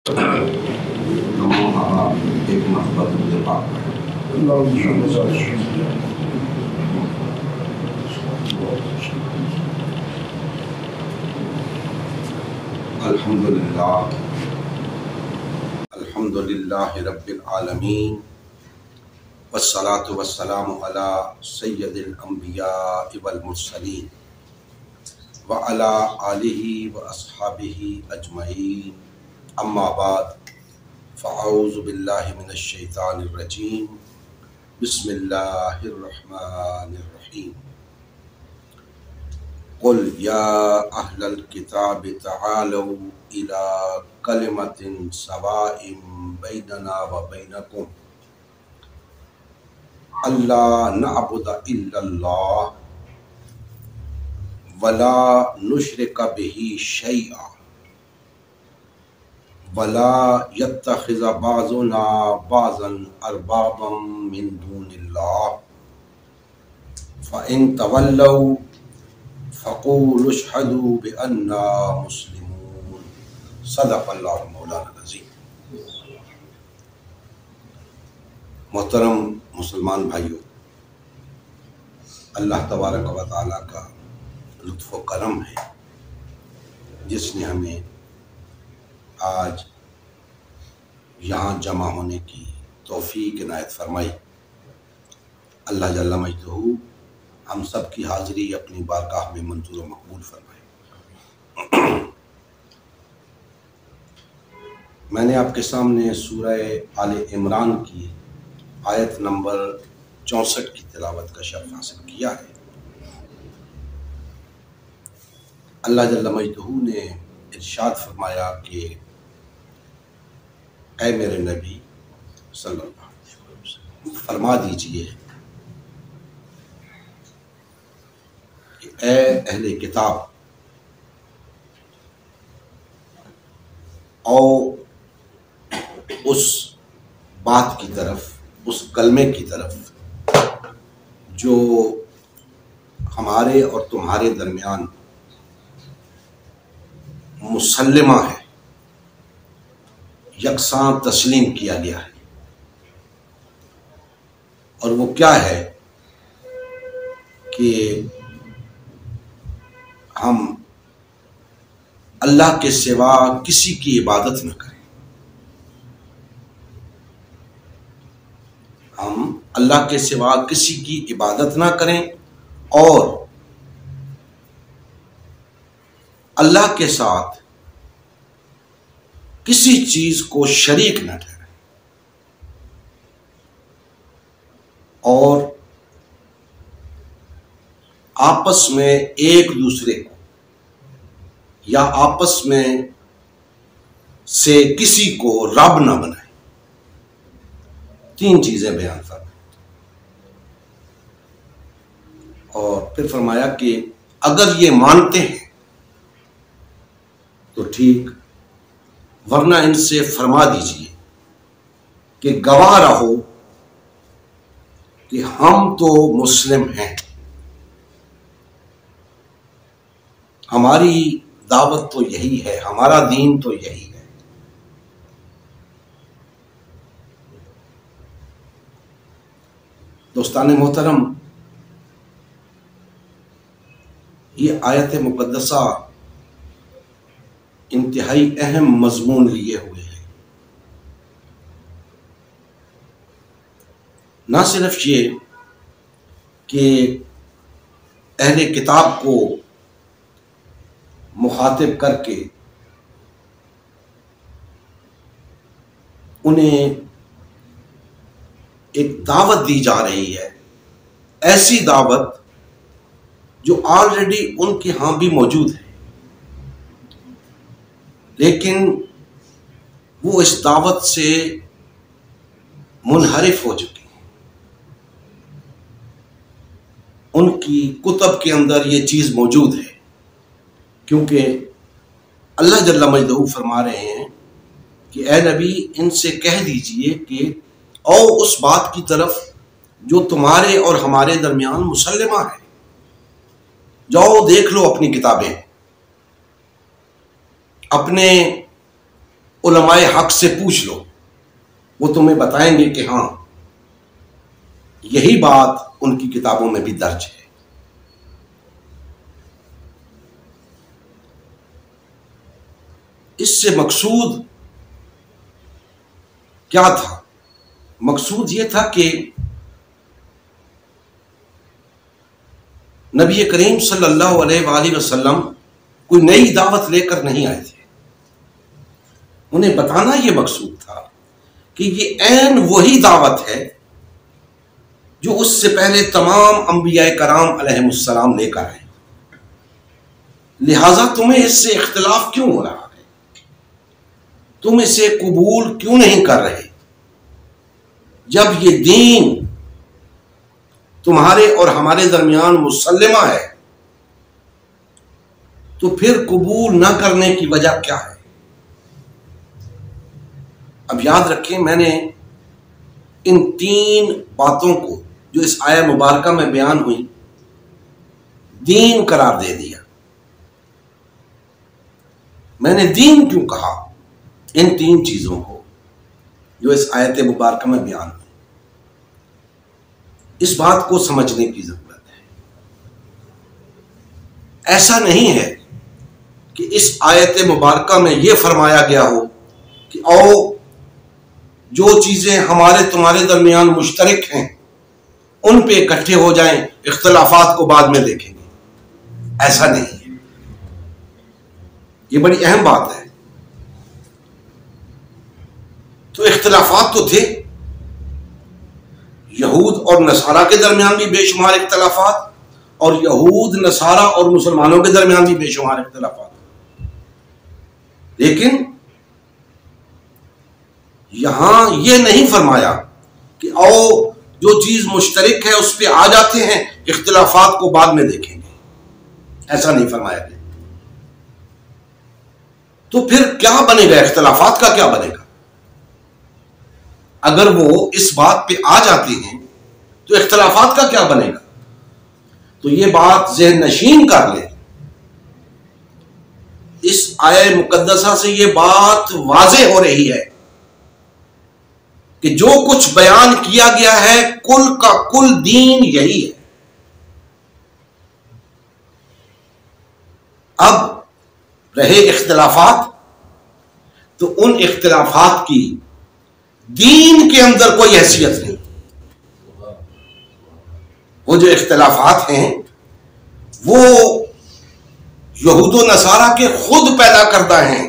ایک مرتبہ درود پاک الحمدللہ رب العالمین والصلاة والسلام علی سید الانبیاء والمرسلین وعلی آلہ واصحابہ اجمعین، اما بعد فاعوذ باللہ من الشیطان الرجیم، بسم اللہ الرحمن الرحیم۔ قل یا اہل الکتاب تعالوا الی کلمۃ سواء بیننا وبینکم الا نعبد الا اللہ ولا نشرک بہ شیئا ولا يتخذ بعضنا بعضا اربابا من دون اللہ فإن تولوا فقولوا اشہدوا بأننا مسلمون۔ صدق اللہ مولانا العظیم۔ محترم مسلمان بھائیوں، اللہ تبارک و تعالیٰ کا لطف و کرم ہے جس نے ہمیں آج یہاں جمع ہونے کی توفیق عنایت فرمائی۔ اللہ جل مجدہ ہم سب کی حاضری اپنی بارگاہ میں منظور و مقبول فرمائے۔ میں نے آپ کے سامنے سورہ آل عمران کی آیت نمبر 64 کی تلاوت کا شرف حاصل کیا ہے۔ اللہ جل مجدہ نے ارشاد فرمایا کہ اے میرے نبی صلی اللہ علیہ وسلم فرما دیجئے کہ اے اہل کتاب، آؤ اس بات کی طرف، اس کلمے کی طرف جو ہمارے اور تمہارے درمیان مسلمہ ہے، یکساں تسلیم کیا گیا ہے۔ اور وہ کیا ہے کہ ہم اللہ کے سوا کسی کی عبادت نہ کریں، ہم اللہ کے سوا کسی کی عبادت نہ کریں اور اللہ کے ساتھ کسی چیز کو شریک نہ ٹھہرائیں، اور آپس میں ایک دوسرے کو یا آپس میں سے کسی کو رب نہ بنائیں۔ تین چیزیں بیان فرمائیں، اور پھر فرمایا کہ اگر یہ مانتے ہیں تو ٹھیک، ورنہ ان سے فرما دیجئے کہ گواہ رہو کہ ہم تو مسلم ہیں، ہماری دعوت تو یہی ہے، ہمارا دین تو یہی ہے۔ دوستان محترم، یہ آیت مقدسہ انتہائی اہم مضمون لیے ہوئے ہے۔ نہ صرف یہ کہ اہل کتاب کو مخاطب کر کے انہیں ایک دعوت دی جا رہی ہے، ایسی دعوت جو آلریڈی ان کے ہاں بھی موجود ہے، لیکن وہ اس دعوت سے منحرف ہو چکے ہیں۔ ان کی کتب کے اندر یہ چیز موجود ہے، کیونکہ اللہ جل مجدہ فرما رہے ہیں کہ اے نبی ان سے کہہ دیجئے کہ او اس بات کی طرف جو تمہارے اور ہمارے درمیان مسلمہ ہے۔ جاؤ دیکھ لو اپنی کتابیں، اپنے علماء حق سے پوچھ لو، وہ تمہیں بتائیں گے کہ ہاں یہی بات ان کی کتابوں میں بھی درج ہے۔ اس سے مقصود کیا تھا؟ مقصود یہ تھا کہ نبی کریم صلی اللہ علیہ وآلہ وسلم کوئی نئی دعوت لے کر نہیں آئے تھے، انہیں بتانا یہ مقصود تھا کہ یہ عین وہی دعوت ہے جو اس سے پہلے تمام انبیاء کرام علیہم السلام لے کر آئے، لہذا تمہیں اس سے اختلاف کیوں ہو رہا ہے؟ تم اسے قبول کیوں نہیں کر رہے؟ جب یہ دین تمہارے اور ہمارے درمیان مسلمہ ہے تو پھر قبول نہ کرنے کی وجہ کیا ہے؟ اب یاد رکھیں، میں نے ان 3 باتوں کو جو اس آیہ مبارکہ میں بیان ہوئی دین قرار دے دیا۔ میں نے دین کیوں کہا؟ ان 3 چیزوں کو جو اس آیت مبارکہ میں بیان ہوئی، اس بات کو سمجھنے کی ضرورت ہے۔ ایسا نہیں ہے کہ اس آیت مبارکہ میں یہ فرمایا گیا ہو کہ آؤ جو چیزیں ہمارے تمہارے درمیان مشترک ہیں ان پہ اکٹھے ہو جائیں، اختلافات کو بعد میں دیکھیں گے۔ ایسا نہیں ہے، یہ بڑی اہم بات ہے۔ تو اختلافات تو تھے، یہود اور نصارہ کے درمیان بھی بے شمار اختلافات، اور یہود نصارہ اور مسلمانوں کے درمیان بھی بے شمار اختلافات، لیکن یہاں یہ نہیں فرمایا کہ آؤ جو چیز مشترک ہے اس پہ آ جاتے ہیں، اختلافات کو بعد میں دیکھیں گے، ایسا نہیں فرمایا گیا۔ تو پھر کیا بنے گا؟ اختلافات کا کیا بنے گا؟ اگر وہ اس بات پہ آ جاتے ہیں تو اختلافات کا کیا بنے گا؟ تو یہ بات ذہن نشین کر لیں، اس آیہ مقدسہ سے یہ بات واضح ہو رہی ہے کہ جو کچھ بیان کیا گیا ہے کل کا کل دین یہی ہے۔ اب رہے اختلافات، تو ان اختلافات کی دین کے اندر کوئی حیثیت نہیں۔ وہ جو اختلافات ہیں وہ یہود و نصارہ کے خود پیدا کردہ ہیں،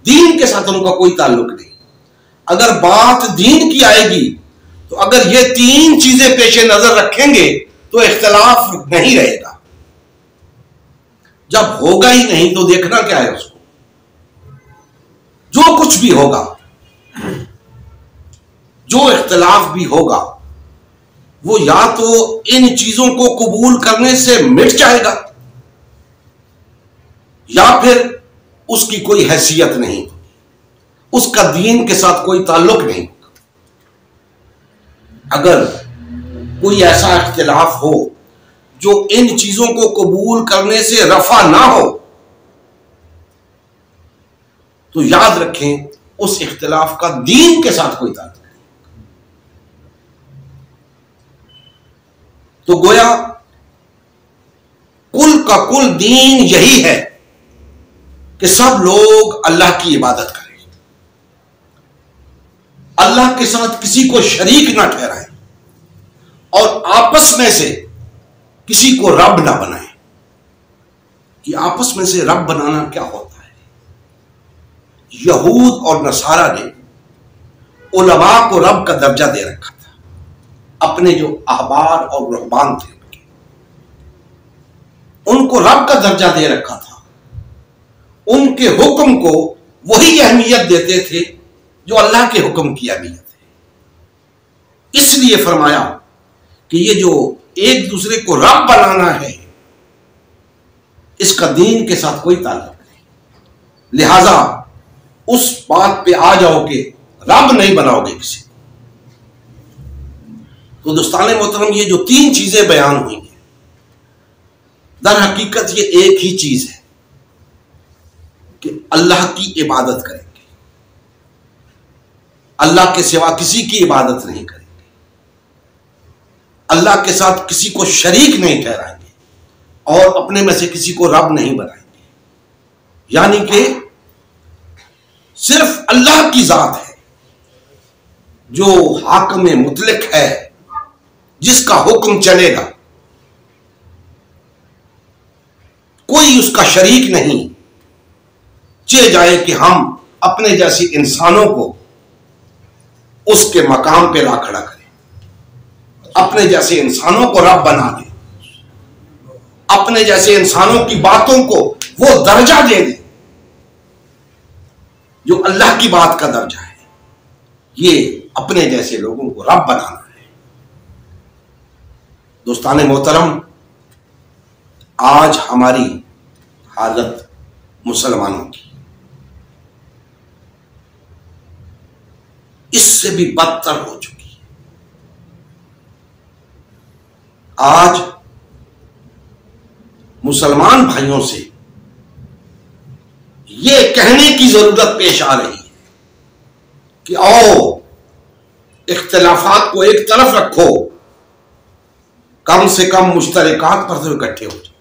دین کے ساتھ ان کا کوئی تعلق نہیں۔ اگر بات دین کی آئے گی تو اگر یہ 3 چیزیں پیش نظر رکھیں گے تو اختلاف نہیں رہے گا۔ جب ہوگا ہی نہیں تو دیکھنا کیا ہے اس کو؟ جو کچھ بھی ہوگا، جو اختلاف بھی ہوگا، وہ یا تو ان چیزوں کو قبول کرنے سے مٹ جائے گا یا پھر اس کی کوئی حیثیت نہیں، اس کا دین کے ساتھ کوئی تعلق نہیں۔ اگر کوئی ایسا اختلاف ہو جو ان چیزوں کو قبول کرنے سے رفع نہ ہو تو یاد رکھیں اس اختلاف کا دین کے ساتھ کوئی تعلق نہیں۔ تو گویا کل کا کل دین یہی ہے کہ سب لوگ اللہ کی عبادت کریں، اللہ کے ساتھ کسی کو شریک نہ ٹھہرائیں، اور آپس میں سے کسی کو رب نہ بنائیں۔ یہ آپس میں سے رب بنانا کیا ہوتا ہے؟ یہود اور نصارہ نے علماء کو رب کا درجہ دے رکھا تھا، اپنے جو احبار اور رہبان تھے ان کو رب کا درجہ دے رکھا تھا، ان کے حکم کو وہی اہمیت دیتے تھے جو اللہ کے حکم کی اہمیت ہے۔ اس لیے فرمایا کہ یہ جو ایک دوسرے کو رب بنانا ہے اس کا دین کے ساتھ کوئی تعلق نہیں، لہذا اس بات پہ آ جاؤ کہ رب نہیں بناؤ گے کسی۔ تو دوستان محترم، یہ جو 3 چیزیں بیان ہوئی ہیں در حقیقت یہ ایک ہی چیز ہے کہ اللہ کی عبادت کریں گے، اللہ کے سوا کسی کی عبادت نہیں کریں گے، اللہ کے ساتھ کسی کو شریک نہیں ٹھہرائیں گے، اور اپنے میں سے کسی کو رب نہیں بنائیں گے. یعنی کہ صرف اللہ کی ذات ہے جو حاکم مطلق ہے، جس کا حکم چلے گا، کوئی اس کا شریک نہیں. چاہے جائے کہ ہم اپنے جیسے انسانوں کو اس کے مقام پہ لا کھڑا کریں، اپنے جیسے انسانوں کو رب بنا دیں، اپنے جیسے انسانوں کی باتوں کو وہ درجہ دے دیں جو اللہ کی بات کا درجہ ہے. یہ اپنے جیسے لوگوں کو رب بنانا ہے. دوستان محترم، آج ہماری حالت مسلمانوں کی اس سے بھی بدتر ہو چکی ہے. آج مسلمان بھائیوں سے یہ کہنے کی ضرورت پیش آ رہی ہے کہ آؤ اختلافات کو ایک طرف رکھو، کم سے کم مشترکات پر تو اکٹھے ہو جائیں.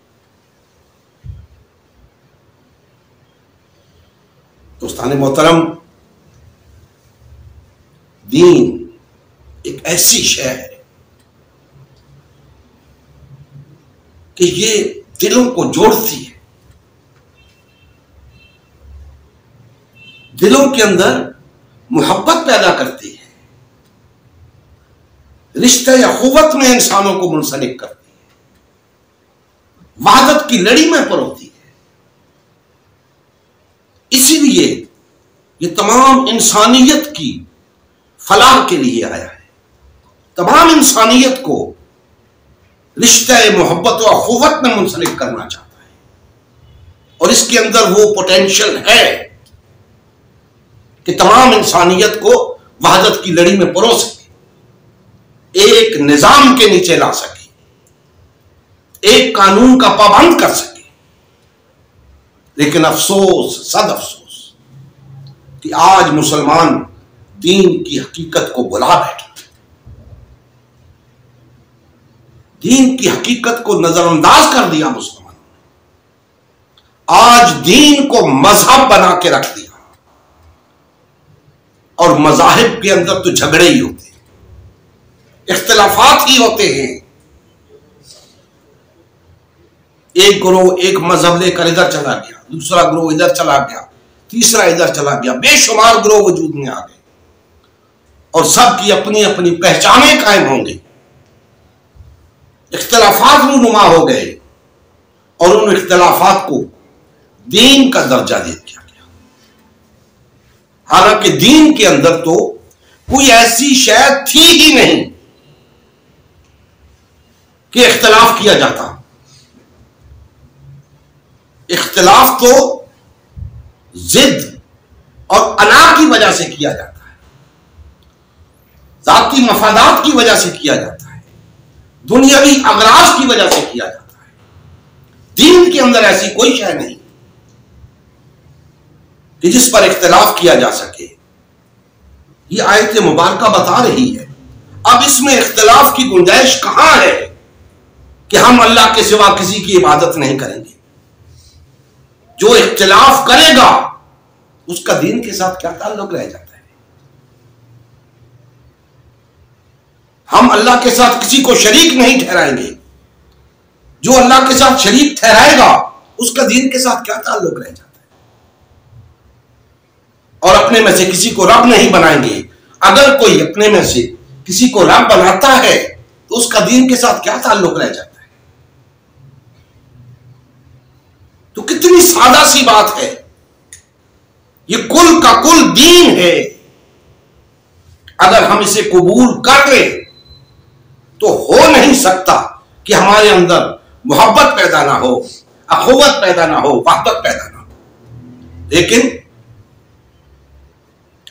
دوستان محترم، دین ایک ایسی شے ہے کہ یہ دلوں کو جوڑتی ہے، دلوں کے اندر محبت پیدا کرتی ہے، رشتہ یا اخوت میں انسانوں کو منسلک کرتی ہے، وحدت کی لڑی میں پروتی ہے. اسی لیے یہ تمام انسانیت کی فلاح کے لیے آیا ہے. تمام انسانیت کو رشتہ محبت و اخوت میں منسلک کرنا چاہتا ہے، اور اس کے اندر وہ پوٹینشل ہے کہ تمام انسانیت کو وحدت کی لڑی میں پرو سکے، ایک نظام کے نیچے لا سکے، ایک قانون کا پابند کر سکے. لیکن افسوس، صد افسوس کہ آج مسلمان دین کی حقیقت کو بلا بیٹھا، دین کی حقیقت کو نظر انداز کر دیا. مسلمان آج دین کو مذہب بنا کے رکھ دیا، اور مذاہب کے اندر تو جھگڑے ہی ہوتے ہیں، اختلافات ہی ہوتے ہیں. ایک گروہ ایک مذہب لے کر ادھر چلا گیا، دوسرا گروہ ادھر چلا گیا، تیسرا ادھر چلا گیا، بے شمار گروہ وجود میں آ گئے، اور سب کی اپنی اپنی پہچانیں قائم ہوں گی. اختلافات رونما ہو گئے، اور ان اختلافات کو دین کا درجہ دے دیا گیا. حالانکہ دین کے اندر تو کوئی ایسی شے تھی ہی نہیں کہ اختلاف کیا جاتا. اختلاف تو ضد اور انا کی وجہ سے کیا جاتا ہے، ذاتی مفادات کی وجہ سے کیا جاتا ہے، دنیاوی اغراض کی وجہ سے کیا جاتا ہے. دین کے اندر ایسی کوئی شے نہیں کہ جس پر اختلاف کیا جا سکے. یہ آیت مبارکہ بتا رہی ہے اب اس میں اختلاف کی گنجائش کہاں ہے کہ ہم اللہ کے سوا کسی کی عبادت نہیں کریں گے. جو اختلاف کرے گا اس کا دین کے ساتھ کیا تعلق رہ جاتا ہے. ہم اللہ کے ساتھ کسی کو شریک نہیں ٹھہرائیں گے، جو اللہ کے ساتھ شریک ٹھہرائے گا اس کا دین کے ساتھ کیا تعلق رہ جاتا ہے. اور اپنے میں سے کسی کو رب نہیں بنائیں گے. اگر کوئی اپنے میں سے کسی کو رب بناتا ہے تو اس کا دین کے ساتھ کیا تعلق رہ جاتا ہے. تو کتنی سادہ سی بات ہے، یہ کل کا کل دین ہے. اگر ہم اسے قبول کر لیں تو ہو نہیں سکتا کہ ہمارے اندر محبت پیدا نہ ہو، اخوت پیدا نہ ہو، وحدت پیدا نہ ہو. لیکن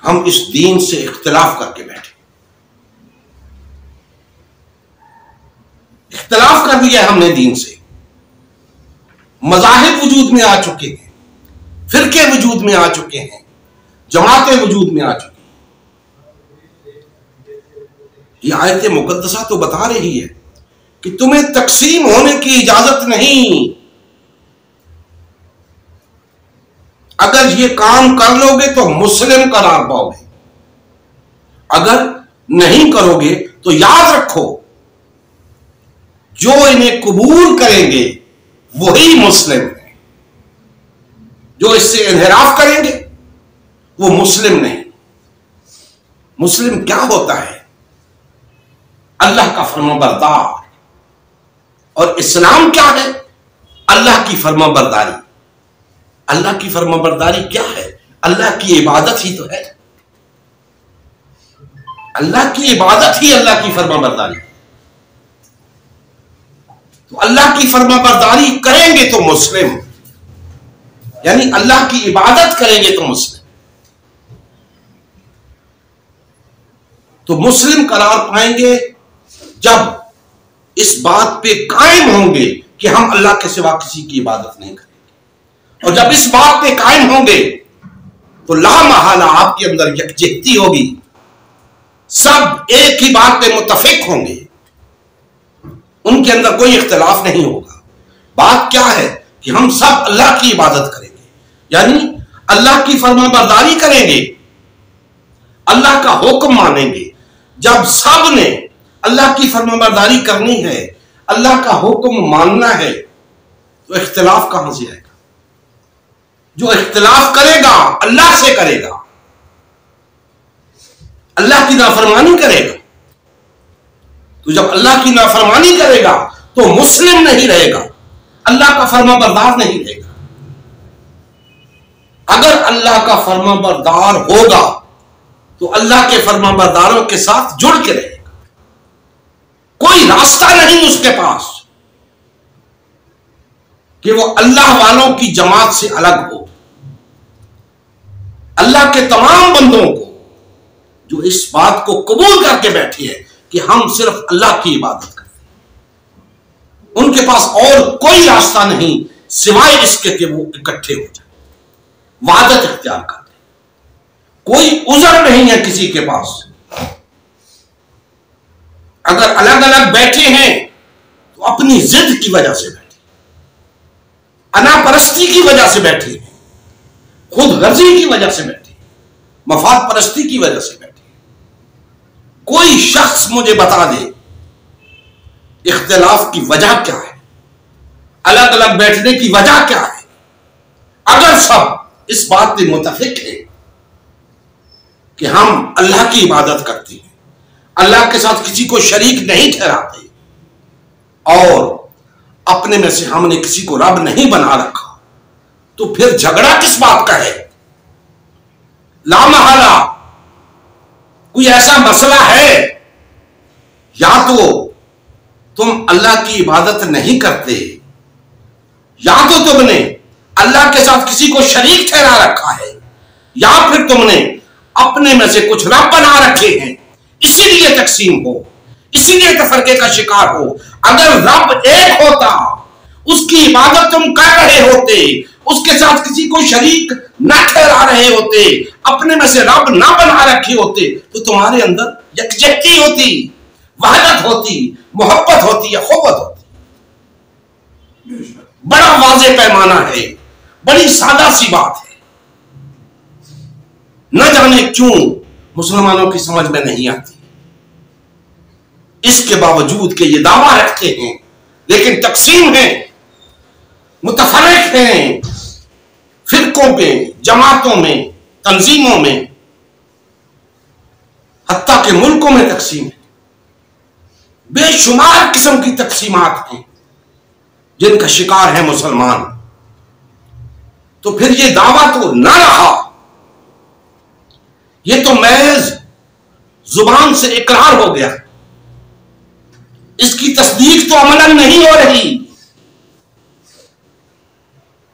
ہم اس دین سے اختلاف کر کے بیٹھے، اختلاف کر دیا ہم نے دین سے. مذاہب وجود میں آ چکے ہیں، فرقے وجود میں آ چکے ہیں، جماعتیں وجود میں آ چکی ہیں. یہ آیت مقدسہ تو بتا رہی ہے کہ تمہیں تقسیم ہونے کی اجازت نہیں. اگر یہ کام کر لو گے تو مسلم قرار پاؤ گے، اگر نہیں کرو گے تو یاد رکھو جو انہیں قبول کریں گے وہی مسلم ہیں، جو اس سے انحراف کریں گے وہ مسلم نہیں. مسلم کیا ہوتا ہے؟ اللہ کا فرما بردار. اور اسلام کیا ہے؟ اللہ کی فرما برداری. اللہ کی فرما برداری کیا ہے؟ اللہ کی عبادت ہی تو ہے. اللہ کی عبادت ہی اللہ کی فرما برداری. تو اللہ کی فرما برداری کریں گے تو مسلم، یعنی اللہ کی عبادت کریں گے تو مسلم. تو مسلم قرار پائیں گے جب اس بات پہ قائم ہوں گے کہ ہم اللہ کے سوا کسی کی عبادت نہیں کریں گے. اور جب اس بات پہ قائم ہوں گے تو لا محالہ آپ کے اندر یکجہتی ہوگی، سب ایک ہی بات پہ متفق ہوں گے، ان کے اندر کوئی اختلاف نہیں ہوگا. بات کیا ہے کہ ہم سب اللہ کی عبادت کریں گے، یعنی اللہ کی فرما برداری کریں گے، اللہ کا حکم مانیں گے. جب سب نے اللہ کی فرما برداری کرنی ہے، اللہ کا حکم ماننا ہے، تو اختلاف کہاں سے آئے گا؟ جو اختلاف کرے گا اللہ سے کرے گا، اللہ کی نافرمانی کرے گا. تو جب اللہ کی نافرمانی کرے گا تو مسلم نہیں رہے گا، اللہ کا فرما بردار نہیں رہے گا. اگر اللہ کا فرما بردار ہوگا تو اللہ کے فرما برداروں کے ساتھ جڑ کے رہے گا. کوئی راستہ نہیں اس کے پاس کہ وہ اللہ والوں کی جماعت سے الگ ہو. اللہ کے تمام بندوں کو جو اس بات کو قبول کر کے بیٹھے ہیں کہ ہم صرف اللہ کی عبادت کرتے ہیں، ان کے پاس اور کوئی راستہ نہیں سوائے اس کے کہ وہ اکٹھے ہو جائیں، وحدت اختیار کر لیں. کوئی عذر نہیں ہے کسی کے پاس. اگر الگ الگ بیٹھے ہیں تو اپنی ضد کی وجہ سے بیٹھے، انا پرستی کی وجہ سے بیٹھے ہیں، خود غرضی کی وجہ سے بیٹھے، مفاد پرستی کی وجہ سے بیٹھے. کوئی شخص مجھے بتا دے اختلاف کی وجہ کیا ہے، الگ الگ بیٹھنے کی وجہ کیا ہے. اگر سب اس بات پہ متفق ہیں کہ ہم اللہ کی عبادت کرتے ہیں، اللہ کے ساتھ کسی کو شریک نہیں ٹھہراتے، اور اپنے میں سے ہم نے کسی کو رب نہیں بنا رکھا، تو پھر جھگڑا کس بات کا ہے؟ لا محالہ کوئی ایسا مسئلہ ہے، یا تو تم اللہ کی عبادت نہیں کرتے، یا تو تم نے اللہ کے ساتھ کسی کو شریک ٹھہرا رکھا ہے، یا پھر تم نے اپنے میں سے کچھ رب بنا رکھے ہیں، اسی لیے تقسیم ہو، اسی لیے تفرقے کا شکار ہو. اگر رب ایک ہوتا، اس کی عبادت تم کر رہے ہوتے، اس کے ساتھ کسی کو شریک نہ ٹھہرا رہے ہوتے، اپنے میں سے رب نہ بنا رکھے ہوتے، تو تمہارے اندر یکجہتی ہوتی، وحدت ہوتی، محبت ہوتی، اخوت ہوتی. بڑا واضح پیمانہ ہے، بڑی سادہ سی بات ہے. نہ جانے کیوں مسلمانوں کی سمجھ میں نہیں آتی، اس کے باوجود کہ یہ دعویٰ رکھتے ہیں، لیکن تقسیم ہیں، متفرق ہیں، فرقوں پہ، جماعتوں میں، تنظیموں میں، حتیٰ کہ ملکوں میں تقسیم ہے. بے شمار قسم کی تقسیمات ہیں جن کا شکار ہے مسلمان. تو پھر یہ دعویٰ تو نہ رہا، یہ تو محض زبان سے اقرار ہو گیا، اس کی تصدیق تو عملاً نہیں ہو رہی.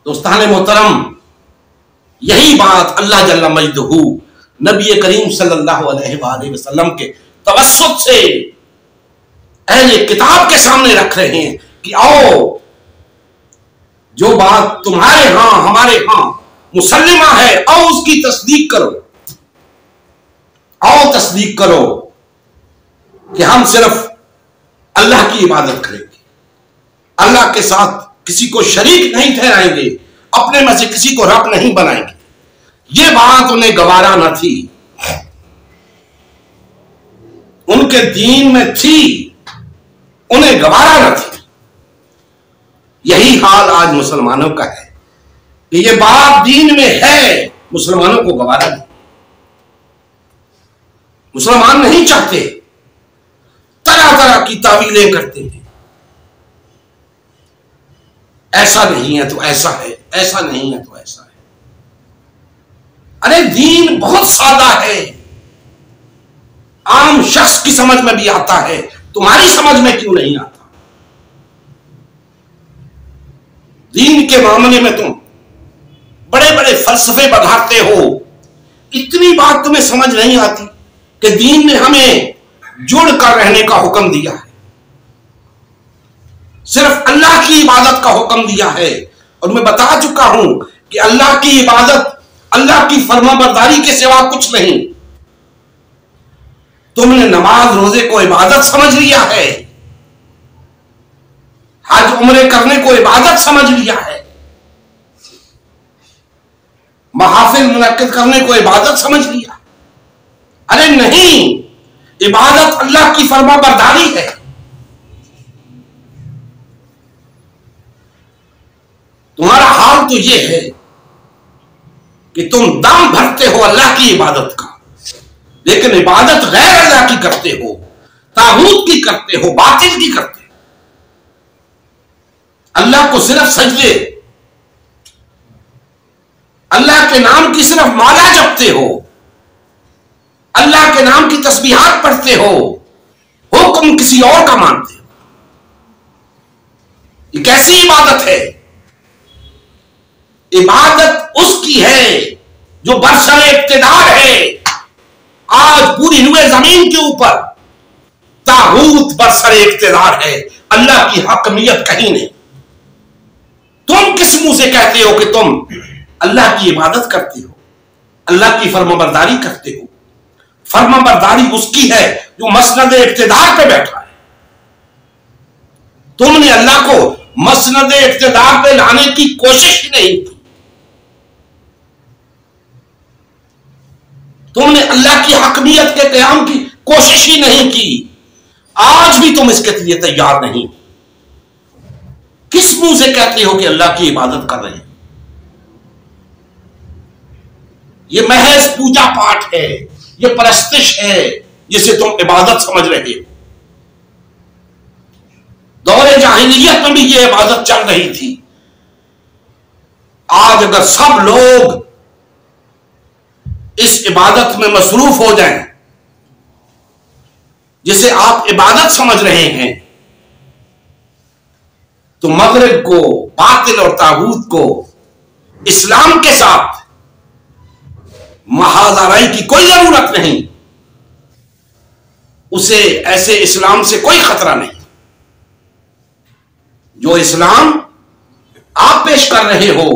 دوستان محترم، یہی بات اللہ جل مجدہ نبی کریم صلی اللہ علیہ وآلہ وسلم کے توسط سے اہل کتاب کے سامنے رکھ رہے ہیں کہ آؤ، جو بات تمہارے ہاں ہمارے ہاں مسلمہ ہے، آؤ اس کی تصدیق کرو، آؤ تصدیق کرو. کہ ہم صرف اللہ کی عبادت کریں گے، اللہ کے ساتھ کسی کو شریک نہیں ٹھہرائیں گے، اپنے میں سے کسی کو رب نہیں بنائیں گے. یہ بات انہیں گوارا نہ تھی، ان کے دین میں تھی، انہیں گوارا نہ تھی. یہی حال آج مسلمانوں کا ہے کہ یہ بات دین میں ہے، مسلمانوں کو گوارا نہیں. مسلمان نہیں چاہتے، طرح طرح کی تعویلیں کرتے ہیں. ایسا نہیں ہے تو ایسا ہے، ایسا نہیں ہے تو ایسا ہے. ارے دین بہت سادہ ہے، عام شخص کی سمجھ میں بھی آتا ہے، تمہاری سمجھ میں کیوں نہیں آتا؟ دین کے معاملے میں تم بڑے بڑے فلسفے بگھاتے ہو، اتنی بات تمہیں سمجھ نہیں آتی کہ دین نے ہمیں جڑ کر رہنے کا حکم دیا ہے، صرف اللہ کی عبادت کا حکم دیا ہے. اور میں بتا چکا ہوں کہ اللہ کی عبادت اللہ کی فرما برداری کے سوا کچھ نہیں. تم نے نماز روزے کو عبادت سمجھ لیا ہے، حج عمرے کرنے کو عبادت سمجھ لیا ہے، محافل منعقد کرنے کو عبادت سمجھ لیا. ارے نہیں، عبادت اللہ کی فرما برداری ہے. تمہارا حال تو یہ ہے کہ تم دم بھرتے ہو اللہ کی عبادت کا، لیکن عبادت غیر اللہ کی کرتے ہو، طاغوت کی کرتے ہو، باطل کی کرتے ہو. اللہ کو صرف سجدے، اللہ کے نام کی صرف مالا جپتے ہو، اللہ کے نام کی تسبیحات پڑھتے ہو، حکم کسی اور کا مانتے ہو. یہ کیسی عبادت ہے؟ عبادت اس کی ہے جو برسر اقتدار ہے. آج پوری روئے زمین کے اوپر طاغوت برسر اقتدار ہے، اللہ کی حاکمیت کہیں نہیں. تم کس منہ سے کہتے ہو کہ تم اللہ کی عبادت کرتے ہو، اللہ کی فرما برداری کرتے ہو؟ فرما برداری اس کی ہے جو مسند اقتدار پہ بیٹھا ہے. تم نے اللہ کو مسند اقتدار پہ لانے کی کوشش ہی نہیں کی. تم نے اللہ کی حاکمیت کے قیام کی کوشش ہی نہیں کی. آج بھی تم اس کے لیے تیار نہیں. کس منہ سے کہتے ہو کہ اللہ کی عبادت کر رہے ہیں؟ یہ محض پوجا پاٹ ہے، یہ پرستش ہے جسے تم عبادت سمجھ رہے ہو. دور جاہلیت میں بھی یہ عبادت چل رہی تھی. آج اگر سب لوگ اس عبادت میں مصروف ہو جائیں جسے آپ عبادت سمجھ رہے ہیں، تو مغرب کو، باطل اور طاغوت کو اسلام کے ساتھ محاذرائی کی کوئی ضرورت نہیں. اسے ایسے اسلام سے کوئی خطرہ نہیں. جو اسلام آپ پیش کر رہے ہو،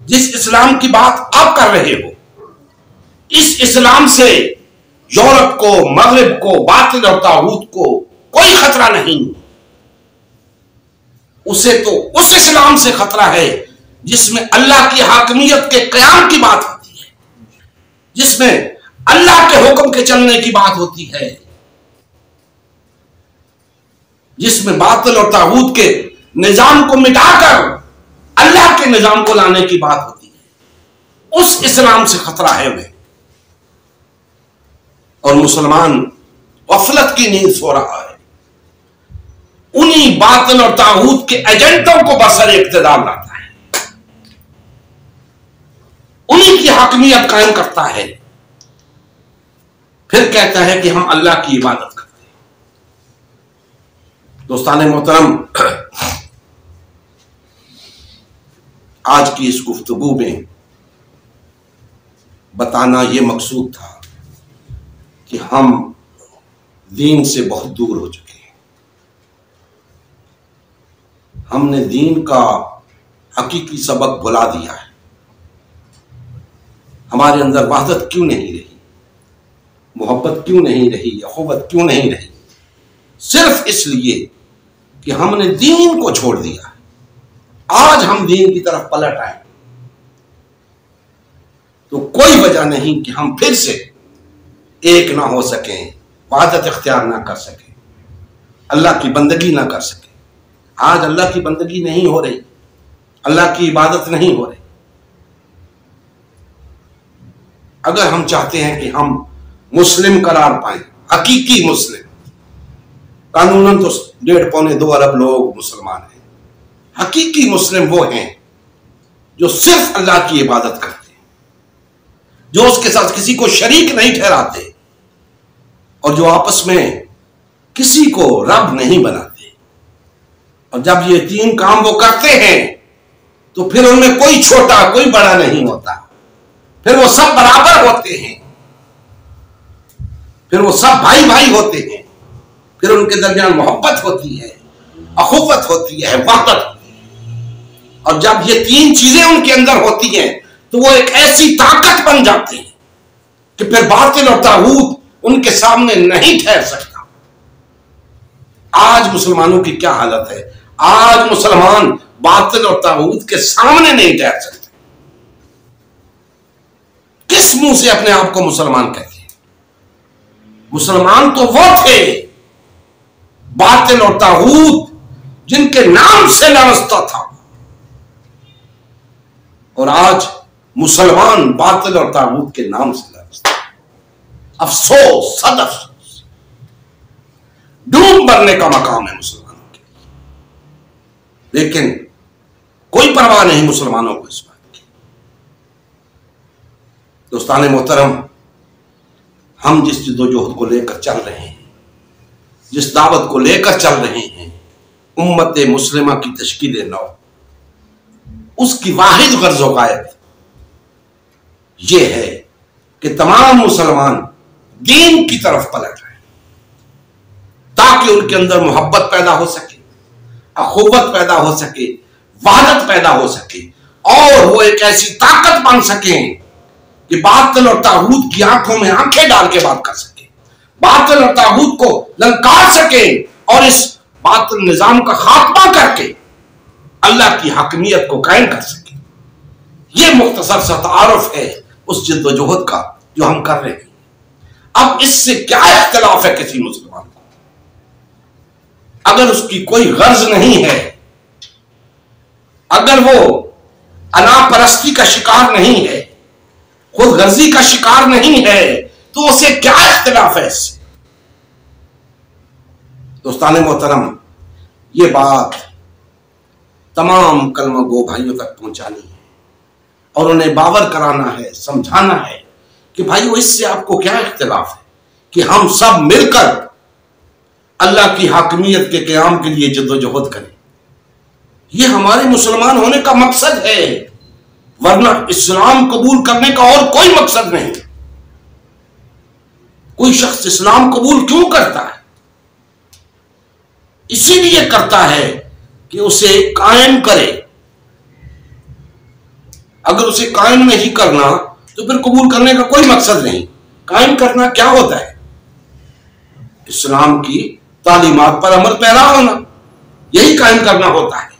جس اسلام کی بات آپ کر رہے ہو، اس اسلام سے یورپ کو، مغرب کو، باطل اور طاغوت کو کوئی خطرہ نہیں. اسے تو اس اسلام سے خطرہ ہے جس میں اللہ کی حاکمیت کے قیام کی بات ہوتی ہے، جس میں اللہ کے حکم کے چلنے کی بات ہوتی ہے، جس میں باطل اور طاغوت کے نظام کو مٹا کر اللہ کے نظام کو لانے کی بات ہوتی ہے. اس اسلام سے خطرہ ہے انہیں. اور مسلمان غفلت کی نیند سو رہا ہے، انہی باطل اور طاغوت کے ایجنٹوں کو برسر اقتدار لاتا ہے، انہی کی حاکمیت قائم کرتا ہے، پھر کہتا ہے کہ ہم اللہ کی عبادت کرتے ہیں. دوستان محترم، آج کی اس گفتگو میں بتانا یہ مقصود تھا کہ ہم دین سے بہت دور ہو چکے ہیں. ہم نے دین کا حقیقی سبق بھلا دیا ہے. ہمارے اندر وحدت کیوں نہیں رہی؟ محبت کیوں نہیں رہی، اخوت کیوں نہیں رہی؟ صرف اس لیے کہ ہم نے دین کو چھوڑ دیا۔ آج ہم دین کی طرف پلٹ آئے تو کوئی وجہ نہیں کہ ہم پھر سے ایک نہ ہو سکیں، وحدت اختیار نہ کر سکیں، اللہ کی بندگی نہ کر سکیں۔ آج اللہ کی بندگی نہیں ہو رہی، اللہ کی عبادت نہیں ہو رہی۔ اگر ہم چاہتے ہیں کہ ہم مسلم قرار پائیں، حقیقی مسلم، قانوناً تو 1.5-2 ارب لوگ مسلمان ہیں، حقیقی مسلم وہ ہیں جو صرف اللہ کی عبادت کرتے ہیں، جو اس کے ساتھ کسی کو شریک نہیں ٹھہراتے، اور جو آپس میں کسی کو رب نہیں بناتے۔ اور جب یہ 3 کام وہ کرتے ہیں تو پھر ان میں کوئی چھوٹا کوئی بڑا نہیں ہوتا، پھر وہ سب برابر ہوتے ہیں، پھر وہ سب بھائی بھائی ہوتے ہیں، پھر ان کے درمیان محبت ہوتی ہے، اخوت ہوتی ہے، وحدت ہوتی ہے۔ اور جب یہ 3 چیزیں ان کے اندر ہوتی ہیں تو وہ ایک ایسی طاقت بن جاتے ہیں کہ پھر باطل اور طاغوت ان کے سامنے نہیں ٹھہر سکتا۔ آج مسلمانوں کی کیا حالت ہے؟ آج مسلمان باطل اور طاغوت کے سامنے نہیں ٹھہر سکتے۔ کس منہ سے اپنے آپ کو مسلمان کہتے ہیں؟ مسلمان تو وہ تھے باطل اور طاغوت جن کے نام سے لرزتا تھا، اور آج مسلمان باطل اور طاغوت کے نام سے لرزتا ہے۔ افسوس، صد افسوس، ڈوب مرنے کا مقام ہے مسلمانوں کے لیے، لیکن کوئی پرواہ نہیں مسلمانوں کو اس بات کی۔ دوستان محترم، ہم جس جدوجہد کو لے کر چل رہے ہیں، جس دعوت کو لے کر چل رہے ہیں، امت مسلمہ کی تشکیل نو، اس کی واحد غرض و غایت یہ ہے کہ تمام مسلمان دین کی طرف پلٹ رہے ہیں، تاکہ ان کے اندر محبت پیدا ہو سکے، اخوت پیدا ہو سکے، وحدت پیدا ہو سکے، اور وہ ایک ایسی طاقت بن سکیں کہ باطل اور طاغوت کی آنکھوں میں آنکھیں ڈال کے بات کر سکیں، باطل اور طاغوت کو للکار سکیں، اور اس باطل نظام کا خاتمہ کر کے اللہ کی حاکمیت کو قائم کر سکیں۔ یہ مختصر سا تعارف ہے اس جد و جہد کا جو ہم کر رہے ہیں۔ اب اس سے کیا اختلاف ہے کسی مسلمان کو؟ اگر اس کی کوئی غرض نہیں ہے، اگر وہ انا پرستی کا شکار نہیں ہے، خود غرضی کا شکار نہیں ہے، تو اسے کیا اختلاف ہے اس سے؟ دوستان محترم، یہ بات تمام کلمہ گو بھائیوں تک پہنچانی ہے، اور انہیں باور کرانا ہے، سمجھانا ہے کہ بھائیو اس سے آپ کو کیا اختلاف ہے کہ ہم سب مل کر اللہ کی حاکمیت کے قیام کے لیے جد و جہد کریں۔ یہ ہمارے مسلمان ہونے کا مقصد ہے، ورنہ اسلام قبول کرنے کا اور کوئی مقصد نہیں۔ کوئی شخص اسلام قبول کیوں کرتا ہے؟ اسی لیے کرتا ہے کہ اسے قائم کرے۔ اگر اسے قائم نہیں کرنا تو پھر قبول کرنے کا کوئی مقصد نہیں۔ قائم کرنا کیا ہوتا ہے؟ اسلام کی تعلیمات پر عمل پیرا ہونا، یہی قائم کرنا ہوتا ہے۔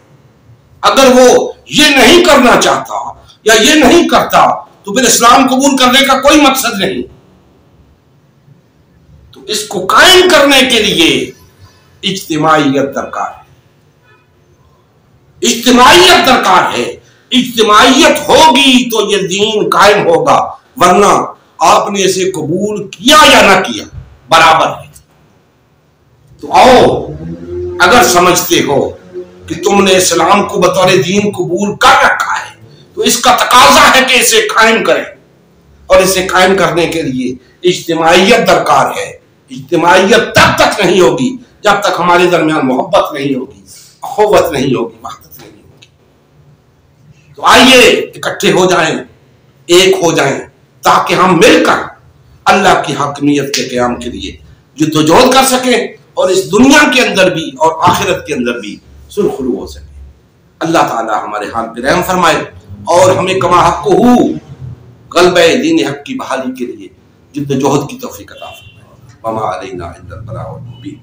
اگر وہ یہ نہیں کرنا چاہتا یا یہ نہیں کرتا تو پھر اسلام قبول کرنے کا کوئی مقصد نہیں۔ تو اس کو قائم کرنے کے لیے اجتماعیت درکار ہے، اجتماعیت درکار ہے۔ اجتماعیت ہوگی تو یہ دین قائم ہوگا، ورنہ آپ نے اسے قبول کیا یا نہ کیا برابر ہے۔ تو آؤ، اگر سمجھتے ہو کہ تم نے اسلام کو بطور دین قبول کر رکھا ہے تو اس کا تقاضا ہے کہ اسے قائم کریں، اور اسے قائم کرنے کے لیے اجتماعیت درکار ہے۔ اجتماعیت تب تک نہیں ہوگی جب تک ہمارے درمیان محبت نہیں ہوگی، اخوت نہیں ہوگی، وحدت نہیں ہوگی۔ تو آئیے اکٹھے ہو جائیں، ایک ہو جائیں، تاکہ ہم مل کر اللہ کی حاکمیت کے قیام کے لیے جدوجہد کر سکیں، اور اس دنیا کے اندر بھی اور آخرت کے اندر بھی سرخرو ہو سکے۔ اللہ تعالی ہمارے حال پہ رحم فرمائے، اور ہمیں کما حق ہو غلبہ دین حق کی بحالی کے لیے جد جہد کی توفیق عطا فرمائے. وما علینا الا البلاغ المبین.